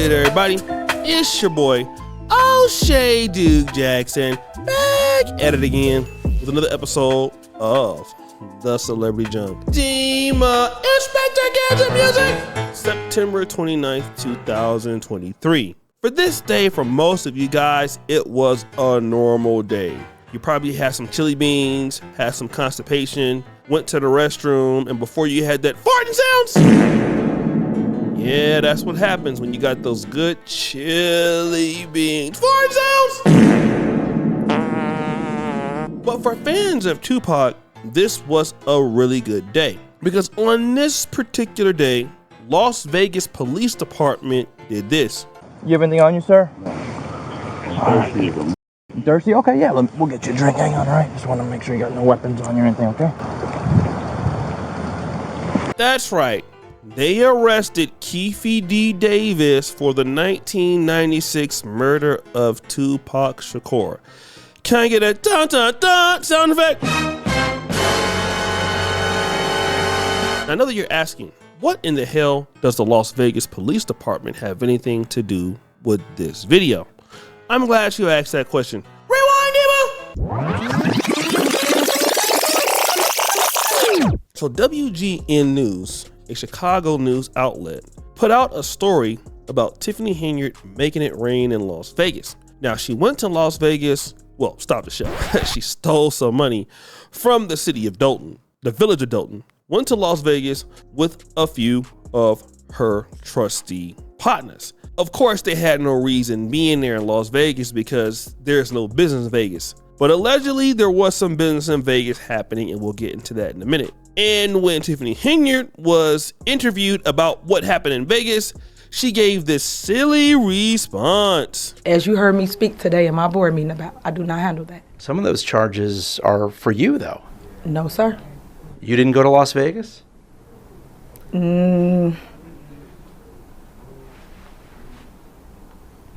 good, everybody? It's your boy, O'Shea Duke Jackson, back at it again with another episode of The Celebrity Junk. Dima Inspector Gadget Music! September 29th, 2023. For this day, for most of you guys, it was a normal day. You probably had some chili beans, had some constipation, went to the restroom, and before you had that farting sounds, yeah, that's what happens when you got those good chili beans. Farting sounds! But for fans of Tupac, this was a really good day. Because on this particular day, Las Vegas Police Department did this. You have anything on you, sir? Thirsty. You thirsty? Okay, yeah, we'll get you a drink. Hang on, all right? Just want to make sure you got no weapons on you or anything, okay? That's right. They arrested Keefe D. Davis for the 1996 murder of Tupac Shakur. Can I get a dun dun dun sound effect? I know that you're asking, what in the hell does the Las Vegas Police Department have anything to do with this video? I'm glad you asked that question. Rewind, Demo! So WGN News, a Chicago news outlet, put out a story about Tiffany Henyard making it rain in Las Vegas. Now, she went to Las Vegas, well, stop the show. She stole some money from the city of Dolton, the village of Dolton, went to Las Vegas with a few of her trusty partners. Of course, they had no reason being there in Las Vegas because there's no business in Vegas. But allegedly, there was some business in Vegas happening, and we'll get into that in a minute. And when Tiffany Henyard was interviewed about what happened in Vegas, she gave this silly response. As you heard me speak today in my board meeting about, I do not handle that. Some of those charges are for you, though. No, sir. You didn't go to Las Vegas?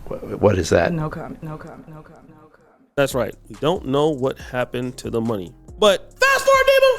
What is that? No comment, no comment, no comment, no comment. That's right. We don't know what happened to the money. But fast forward, Demo!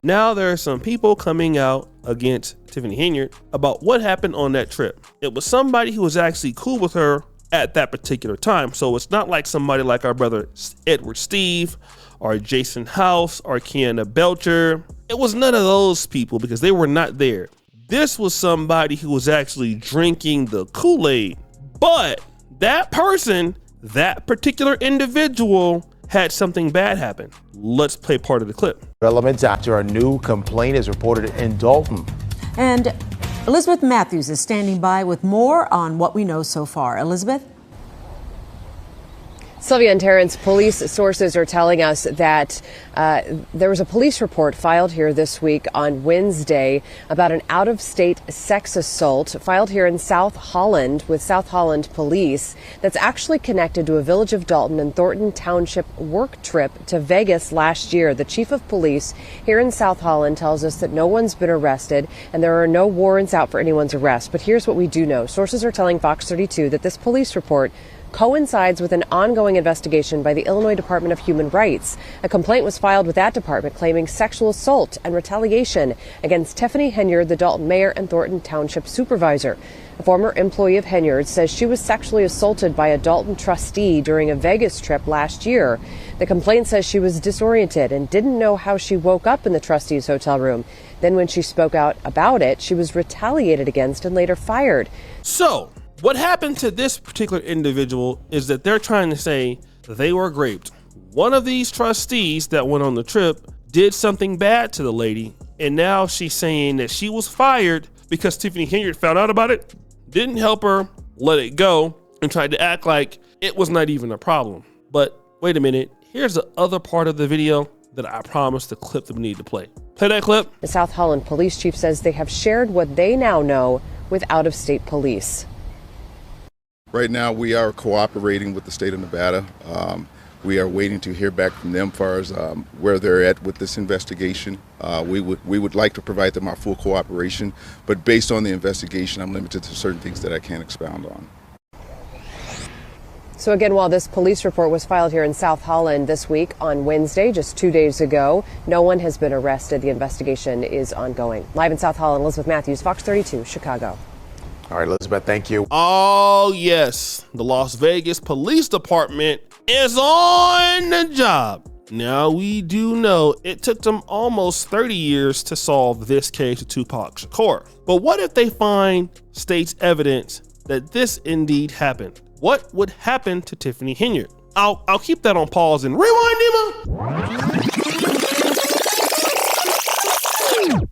Now there are some people coming out against Tiffany Henyard about what happened on that trip. It was somebody who was actually cool with her at that particular time. So it's not like somebody like our brother Edward Steve or Jason House or Kiana Belcher. It was none of those people because they were not there. This was somebody who was actually drinking the Kool-Aid. But that person, that particular individual, had something bad happen. Let's play part of the clip. Developments after a new complaint is reported in Dolton. And Elizabeth Matthews is standing by with more on what we know so far. Elizabeth? Sylvia and Terrence, police sources are telling us that there was a police report filed here this week on Wednesday about an out-of-state sex assault filed here in South Holland with South Holland Police that's actually connected to a Village of Dolton and Thornton Township work trip to Vegas last year. The chief of police here in South Holland tells us that no one's been arrested and there are no warrants out for anyone's arrest. But here's what we do know. Sources are telling Fox 32 that this police report coincides with an ongoing investigation by the Illinois Department of Human Rights. A complaint was filed with that department claiming sexual assault and retaliation against Tiffany Henyard, the Dolton Mayor and Thornton Township Supervisor. A former employee of Henyard says she was sexually assaulted by a Dolton trustee during a Vegas trip last year. The complaint says she was disoriented and didn't know how she woke up in the trustee's hotel room. Then when she spoke out about it, she was retaliated against and later fired. So, what happened to this particular individual is that they're trying to say that they were raped. One of these trustees that went on the trip did something bad to the lady, and now she's saying that she was fired because Tiffany Henyard found out about it, didn't help her, let it go, and tried to act like it was not even a problem. But wait a minute, here's the other part of the video that I promised the clip that we need to play. Play that clip. The South Holland police chief says they have shared what they now know with out-of-state police. Right now, we are cooperating with the state of Nevada. We are waiting to hear back from them as far as where they're at with this investigation. We would like to provide them our full cooperation, but based on the investigation, I'm limited to certain things that I can't expound on. So again, while this police report was filed here in South Holland this week on Wednesday, just 2 days ago, no one has been arrested. The investigation is ongoing. Live in South Holland, Elizabeth Matthews, Fox 32, Chicago. All right, Elizabeth, thank you. Oh, yes. The Las Vegas Police Department is on the job. Now, we do know it took them almost 30 years to solve this case of Tupac Shakur. But what if they find state's evidence that this indeed happened? What would happen to Tiffany Henyard? I'll keep that on pause and rewind, Emma.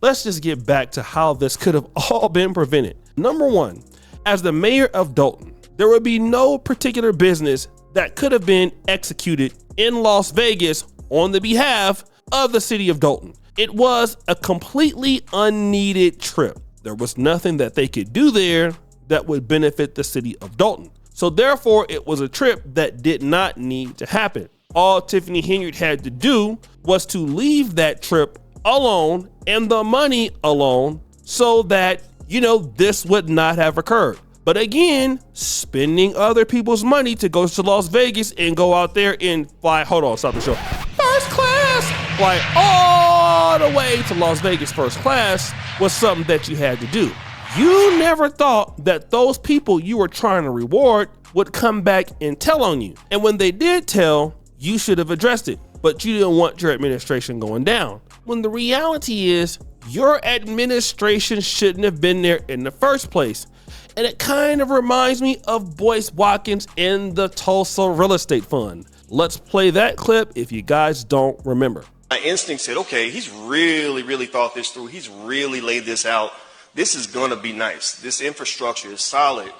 Let's just get back to how this could have all been prevented. Number one, as the mayor of Dolton, there would be no particular business that could have been executed in Las Vegas on the behalf of the city of Dolton. It was a completely unneeded trip. There was nothing that they could do there that would benefit the city of Dolton. So therefore, it was a trip that did not need to happen. All Tiffany Henyard had to do was to leave that trip alone and the money alone so that, this would not have occurred. But again, spending other people's money to go to Las Vegas and go out there and fly, stop the show. First class, fly all the way to Las Vegas first class was something that you had to do. You never thought that those people you were trying to reward would come back and tell on you. And when they did tell, you should have addressed it, but you didn't want your administration going down. When the reality is, your administration shouldn't have been there in the first place. And it kind of reminds me of Boyce Watkins in the Tulsa Real Estate Fund. Let's play that clip if you guys don't remember. My instinct said, okay, he's really thought this through. He's really laid this out. This is going to be nice. This infrastructure is solid.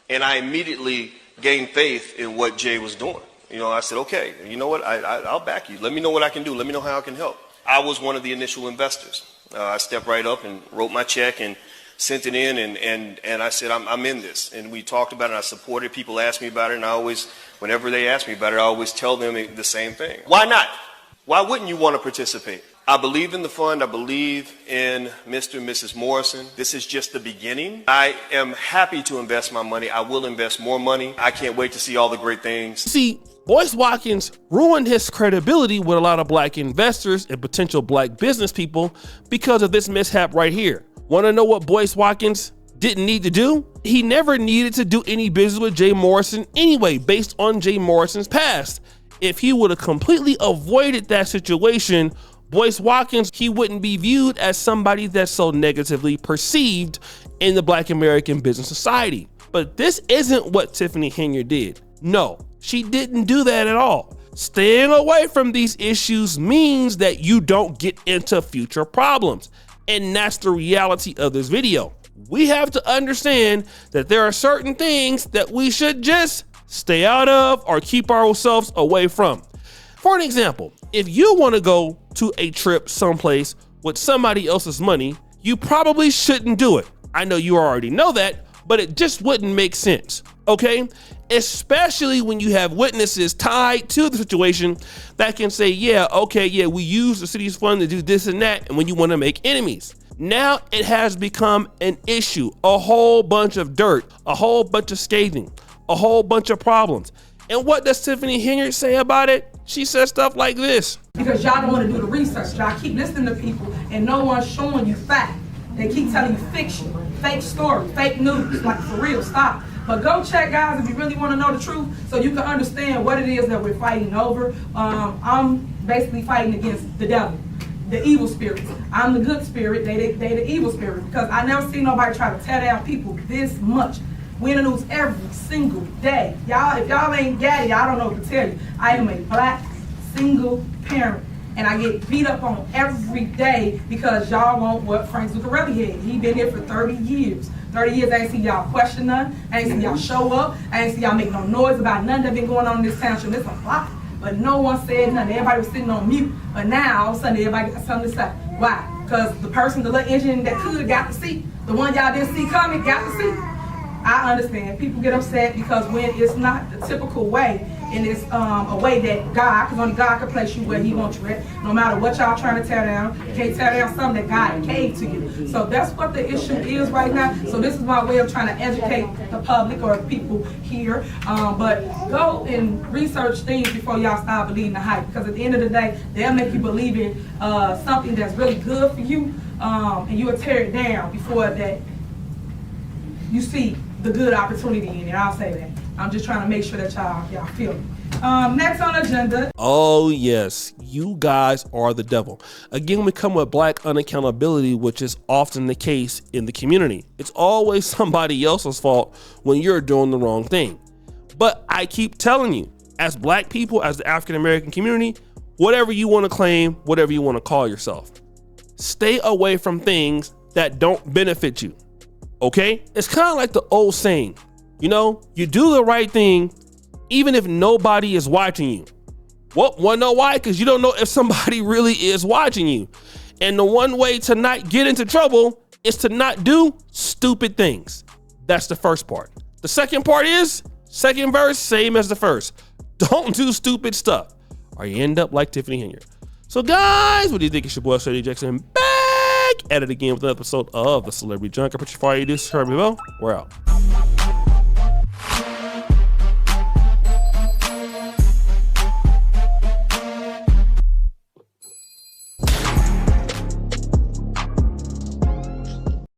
And I immediately gained faith in what Jay was doing. I said, okay, you know what? I'll back you. Let me know what I can do. Let me know how I can help. I was one of the initial investors. I stepped right up and wrote my check and sent it in, and I said, I'm in this. And we talked about it, and I supported. People asked me about it, and I always, whenever they ask me about it, I always tell them the same thing. Why not? Why wouldn't you want to participate? I believe in the fund. I believe in Mr. and Mrs. Morrison. This is just the beginning. I am happy to invest my money. I will invest more money. I can't wait to see all the great things. See, Boyce Watkins ruined his credibility with a lot of black investors and potential black business people because of this mishap right here. Want to know what Boyce Watkins didn't need to do? He never needed to do any business with Jay Morrison anyway, based on Jay Morrison's past. If he would have completely avoided that situation, Boyce Watkins, he wouldn't be viewed as somebody that's so negatively perceived in the Black American business society. But this isn't what Tiffany Henyard did. No, she didn't do that at all. Staying away from these issues means that you don't get into future problems. And that's the reality of this video. We have to understand that there are certain things that we should just stay out of or keep ourselves away from. For an example, if you want to go to a trip someplace with somebody else's money, you probably shouldn't do it. I know you already know that, but it just wouldn't make sense, okay? Especially when you have witnesses tied to the situation that can say, we use the city's fund to do this and that, and when you want to make enemies. Now it has become an issue, a whole bunch of dirt, a whole bunch of scathing, a whole bunch of problems. And what does Tiffany Henyard say about it? She says stuff like this. Because y'all don't want to do the research. Y'all keep listening to people and no one's showing you fact. They keep telling you fiction, fake story, fake news, like for real, stop. But go check, guys, if you really want to know the truth so you can understand what it is that we're fighting over. I'm basically fighting against the devil, the evil spirits. I'm the good spirit, they the evil spirit. Because I never seen nobody try to tear down people this much. We in the news every single day. Y'all, if y'all ain't got it, I don't know what to tell you. I am a black single parent, and I get beat up on every day because y'all want what Frank Zuccarelli had. He been here for 30 years. 30 years, I ain't see y'all question none. I ain't see y'all show up. I ain't see y'all make no noise about nothing that been going on in this township. It's a lot, but no one said nothing. Everybody was sitting on mute. But now, all of a sudden, everybody got something to say. Why? Because the person, the little engine that could got the seat. The one y'all didn't see coming got the seat. I understand. People get upset because when it's not the typical way, and it's a way that God, because only God can place you where he wants you at. No matter what y'all trying to tear down, you can't tear down something that God gave to you. So that's what the issue is right now. So this is my way of trying to educate the public or people here. But go and research things before y'all start believing the hype, because at the end of the day, they'll make you believe in something that's really good for you, and you'll tear it down before that you see the good opportunity in it. I'll say that. I'm just trying to make sure that y'all feel it. Next on the agenda. Oh yes, you guys are the devil. Again, we come with black unaccountability, which is often the case in the community. It's always somebody else's fault when you're doing the wrong thing. But I keep telling you, as black people, as the African American community, whatever you want to claim, whatever you want to call yourself, stay away from things that don't benefit you. Okay? It's kind of like the old saying, you know, you do the right thing even if nobody is watching you. Well, wanna know why? Because you don't know if somebody really is watching you. And the one way to not get into trouble is to not do stupid things. That's the first part. The second part is, second verse, same as the first. Don't do stupid stuff or you end up like Tiffany Henyard. So guys, what do you think? It's your boy, Shady Jackson, back at it again with another episode of The Celebrity Junk. I put your fire, you do, subscribe, we're out.